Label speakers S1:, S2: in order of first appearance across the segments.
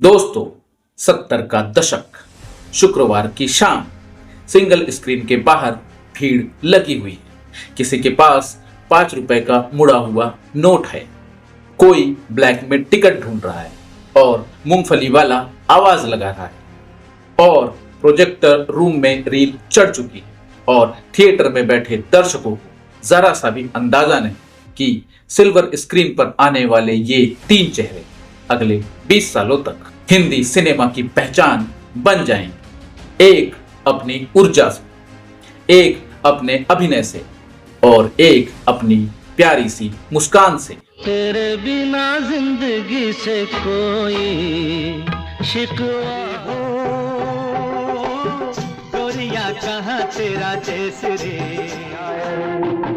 S1: दोस्तों, 70 का दशक, शुक्रवार की शाम, सिंगल स्क्रीन के बाहर भीड़ लगी हुई है। किसी के पास 5 रुपए का मुड़ा हुआ नोट है, कोई ब्लैक में टिकट ढूंढ रहा है और मूंगफली वाला आवाज लगा रहा है और प्रोजेक्टर रूम में रील चढ़ चुकी है और थिएटर में बैठे दर्शकों को जरा सा भी अंदाजा नहीं कि सिल्वर स्क्रीन पर आने वाले ये 3 चेहरे अगले 20 सालों तक हिंदी सिनेमा की पहचान बन जाएंगे। एक अपनी ऊर्जा से, एक अपने अभिनय से और एक अपनी प्यारी सी मुस्कान से।
S2: तेरे बिना जिंदगी से कोई शिकवा हो, गोरिया कहाँ तेरा केसरी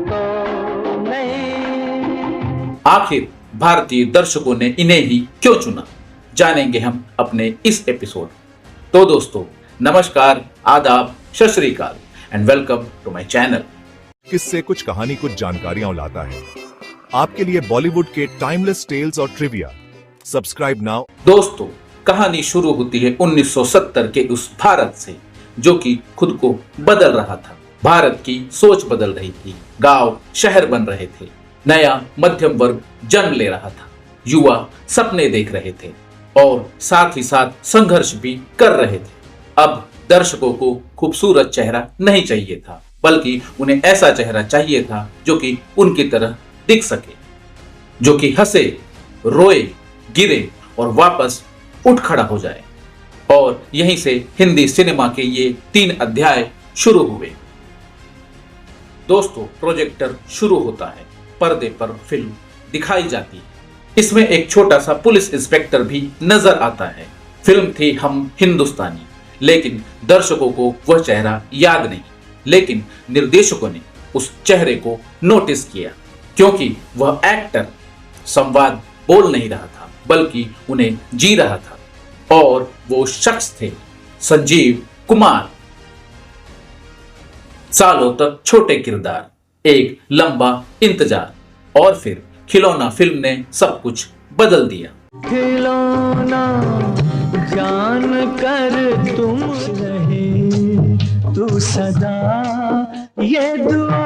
S2: तो नहीं।
S1: आखिर भारतीय दर्शकों ने इन्हें ही क्यों चुना, जानेंगे हम अपने इस एपिसोड। तो दोस्तों, नमस्कार, आदाब, सत श्री अकाल and welcome to my channel.
S3: किससे कुछ कहानी कुछ जानकारियां लाता है आपके लिए बॉलीवुड के टाइमलेस टेल्स और ट्रिविया। Subscribe now.
S1: दोस्तों, कहानी शुरू होती है 1970 के उस भारत से जो कि खुद को बदल रहा था। भारत की सोच बदल रही थी, गांव शहर बन रहे थे, नया मध्यम वर्ग जन्म ले रहा था, युवा सपने देख रहे थे और साथ ही साथ संघर्ष भी कर रहे थे। अब दर्शकों को खूबसूरत चेहरा नहीं चाहिए था, बल्कि उन्हें ऐसा चेहरा चाहिए था जो कि उनकी तरह दिख सके, जो कि हंसे, रोए, गिरे और वापस उठ खड़ा हो जाए। और यहीं से हिंदी सिनेमा के ये 3 अध्याय शुरू हुए। दोस्तों, प्रोजेक्टर शुरू होता है, पर्दे पर फिल्म दिखाई जाती है। इसमें एक छोटा सा पुलिस इंस्पेक्टर भी नजर आता है। फिल्म थी हम हिंदुस्तानी, लेकिन दर्शकों को वह चेहरा याद नहीं। लेकिन निर्देशकों ने उस चेहरे को नोटिस किया, क्योंकि वह एक्टर संवाद बोल नहीं रहा था, बल्कि उन्हें जी रहा था। और वो शख्स थे संजीव कुमार। सालों तक छोटे किरदार, एक लंबा इंतजार और फिर खिलौना फिल्म ने सब कुछ बदल दिया।
S2: खिलौना जान कर तुम नहीं, तू सदा ये दुआ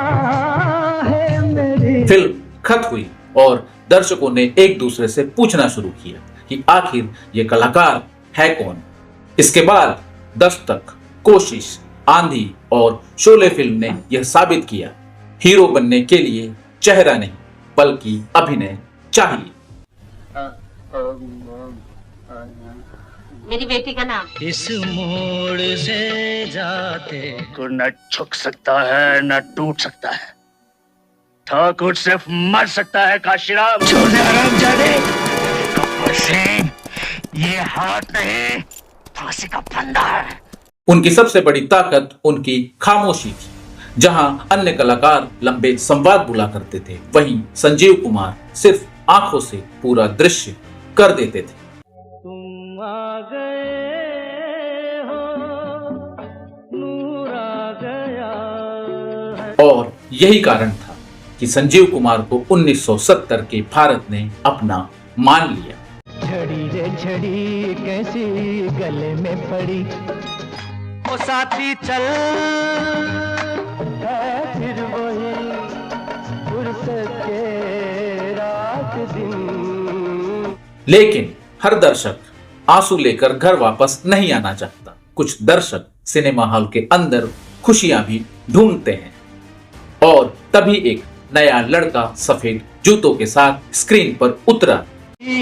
S2: है मेरी।
S1: फिल्म खत्म हुई और दर्शकों ने एक दूसरे से पूछना शुरू किया कि आखिर ये कलाकार है कौन। इसके बाद दस्तक, कोशिश, आंधी और शोले फिल्म ने यह साबित किया, हीरो बनने के लिए चेहरा नहीं बल्कि अभिनय चाहिए।
S4: मेरी बेटी का नाम।
S2: इस मोड़ से जाते
S5: को न झुक सकता है न टूट सकता है, ठाकुर सिर्फ मर सकता है। काशीराम छोड़ने आराम जाने सिंह, ये हाथ नहीं फांसी का फंदा है।
S1: उनकी सबसे बड़ी ताकत उनकी खामोशी थी। जहां अन्य कलाकार लंबे संवाद बुला करते थे, वहीं संजीव कुमार सिर्फ आंखों से पूरा दृश्य कर देते थे।
S2: तुम आ गए हो, नूर आ गया है।
S1: और यही कारण था कि संजीव कुमार को 1970 के भारत ने अपना मान लिया।
S2: झड़ी रे झड़ी कैसी गले में पड़ी, ओ साथी चल फिर वही फुर्सत के रात दिन।
S1: लेकिन हर दर्शक आंसू लेकर घर वापस नहीं आना चाहता। कुछ दर्शक सिनेमा हॉल के अंदर खुशियां भी ढूंढते हैं। और तभी एक नया लड़का सफेद जूतों के साथ स्क्रीन पर उतरा।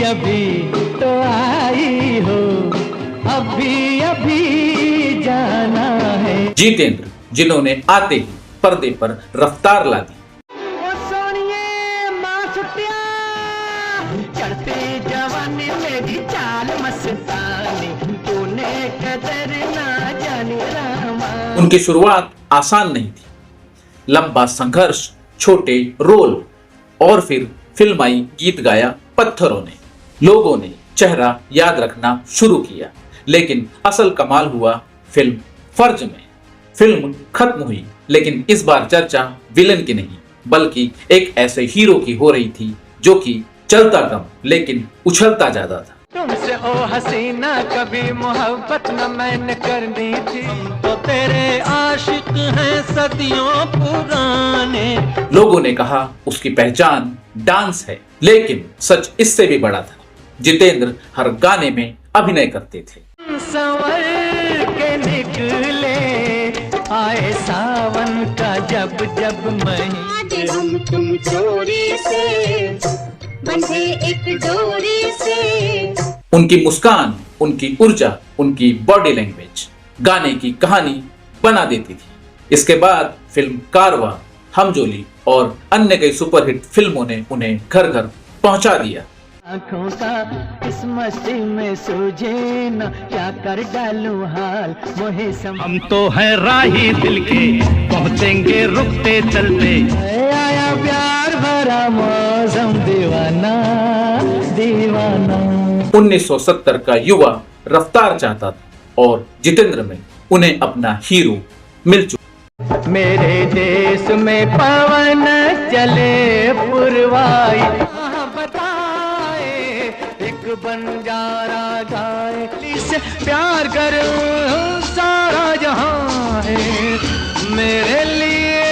S2: अभी तो आई हो, अभी अभी जाना है।
S1: जितेंद्र, जिन्होंने आते ही पर्दे पर रफ्तार ला दी।
S2: ओ सोनिए मां सुटिया, चढ़ते जवानी मेरी चाल मस्तानी, तूने कदर ना जानी रामा।
S1: उनकी शुरुआत आसान नहीं थी। लंबा संघर्ष, छोटे रोल और फिर फिल्म आई गीत गाया पत्थरों ने। लोगों ने चेहरा याद रखना शुरू किया। लेकिन असल कमाल हुआ फिल्म फर्ज में। फिल्म खत्म हुई, लेकिन इस बार चर्चा विलन की नहीं बल्कि एक ऐसे हीरो की हो रही थी जो कि चलता कम लेकिन उछलता ज्यादा था।
S2: तुमसे ओ हसीना कभी मोहब्बत न मैंने करनी थी, हम तो तेरे आशिक हैं सदियों पुराने।
S1: लोगों ने कहा उसकी पहचान डांस है, लेकिन सच इससे भी बड़ा था। जितेंद्र हर गाने में अभिनय करते थे।
S2: संवर के निकले आए सावन का जब जब महीने,
S4: हम तुम चोरी से बंधे एक डोरी से।
S1: उनकी मुस्कान, उनकी ऊर्जा, उनकी बॉडी लैंग्वेज गाने की कहानी बना देती थी। इसके बाद फिल्म कारवां, हमजोली और अन्य कई सुपरहिट फिल्मों ने उन्हें घर घर पहुंचा दिया।
S2: आँखों का इस मस्ती में सूझे न क्या कर डालूं हाल मोहे
S5: हम तो हैं राही दिल के, पहुंचेंगे रुकते चलते।
S2: आया प्यार भरा मौसम दीवाना दीवाना।
S1: 1970 का युवा रफ्तार चाहता था और जितेंद्र में उन्हें अपना हीरो मिल चुका।
S2: मेरे देश में पवन चले पुरवाई, बताए एक बंजारा गाए, इससे प्यार कर सारा जहां है मेरे लिए।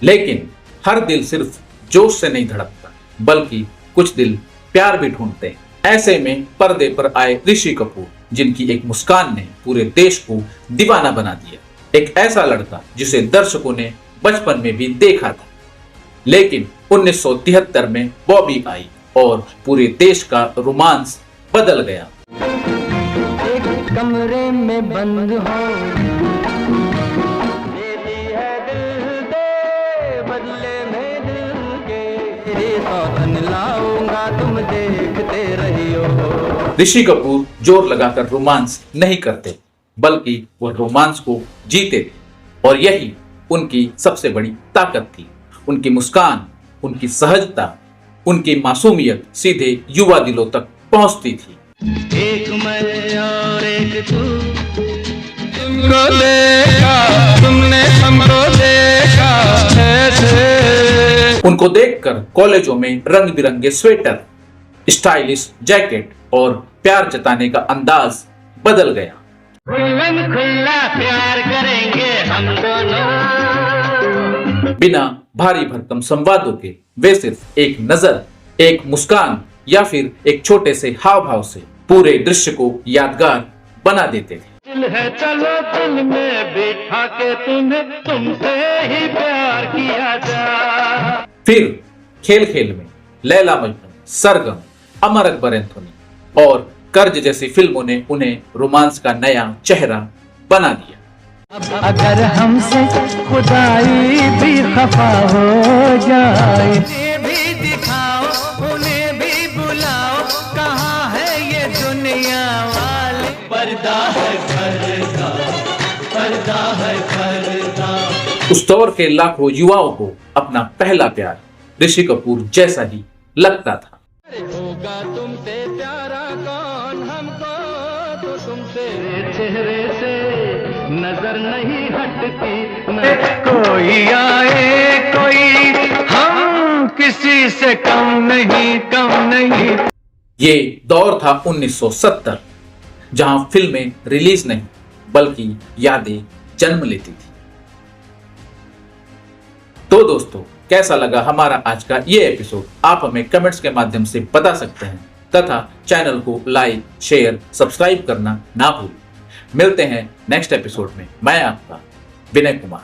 S1: लेकिन हर दिल सिर्फ जोश से नहीं धड़कता, बल्कि कुछ दिल प्यार भी ढूंढते हैं। ऐसे में पर्दे पर आए ऋषि कपूर, जिनकी एक मुस्कान ने पूरे देश को दीवाना बना दिया। एक ऐसा लड़का जिसे दर्शकों ने बचपन में भी देखा था। लेकिन 1973 में बॉबी आई और पूरे देश का रोमांस बदल गया।
S2: एक कमरे में बंद हो, देती है दिल दे बदले में दिल के, तेरे सौगन लाऊंगा तुम देखते रहियो।
S1: ऋषि कपूर जोर लगाकर रोमांस नहीं करते, बल्कि वह रोमांस को जीते थे, और यही उनकी सबसे बड़ी ताकत थी। उनकी मुस्कान, उनकी सहजता, उनकी मासूमियत सीधे युवा दिलों तक पहुंचती थी।
S5: एक मैं और एक तू, तुमको देखा तुमने हमको देखा ऐसे।
S1: उनको देखकर कॉलेजों में रंग बिरंगे स्वेटर, स्टाइलिश जैकेट और प्यार जताने का अंदाज बदल गया।
S5: खुल्लम खुल्ला प्यार करेंगे हम दोनों।
S1: बिना भारी भरकम संवादों के वे सिर्फ एक नजर, एक मुस्कान या फिर एक छोटे से हाव भाव से पूरे दृश्य को यादगार बना देते थे।
S5: दिल है चलो दिल में बिठा के तुम्हें तुमसे ही प्यार किया जा।
S1: फिर खेल खेल में लैला मजनू, सरगम, अमर अकबर एंथोनी और कर्ज जैसी फिल्मों ने उन्हें रोमांस का नया चेहरा बना दिया।
S2: अगर हमसे खुदाई भी खफा हो जाए, उन्हें भी दिखाओ उन्हें भी बुलाओ, कहाँ है ये दुनिया वाले। पर्दा है पर्दा, पर्दा है पर्दा।
S1: उस दौर के लाखों युवाओं को अपना पहला प्यार ऋषि कपूर जैसा ही लगता था।
S2: होगा तुमसे प्यारा कौन, हमको तो तुमसे चेहरे से नजर नहीं हटती। कोई आए कोई, हम किसी से कम नहीं कम नहीं।
S1: ये दौर था 1970, जहां फिल्में रिलीज नहीं बल्कि यादें जन्म लेती थी। तो दोस्तों, कैसा लगा हमारा आज का ये एपिसोड? आप हमें कमेंट्स के माध्यम से बता सकते हैं, तथा चैनल को लाइक, शेयर, सब्सक्राइब करना ना भूलें। मिलते हैं नेक्स्ट एपिसोड में। मैं आपका विनय कुमार।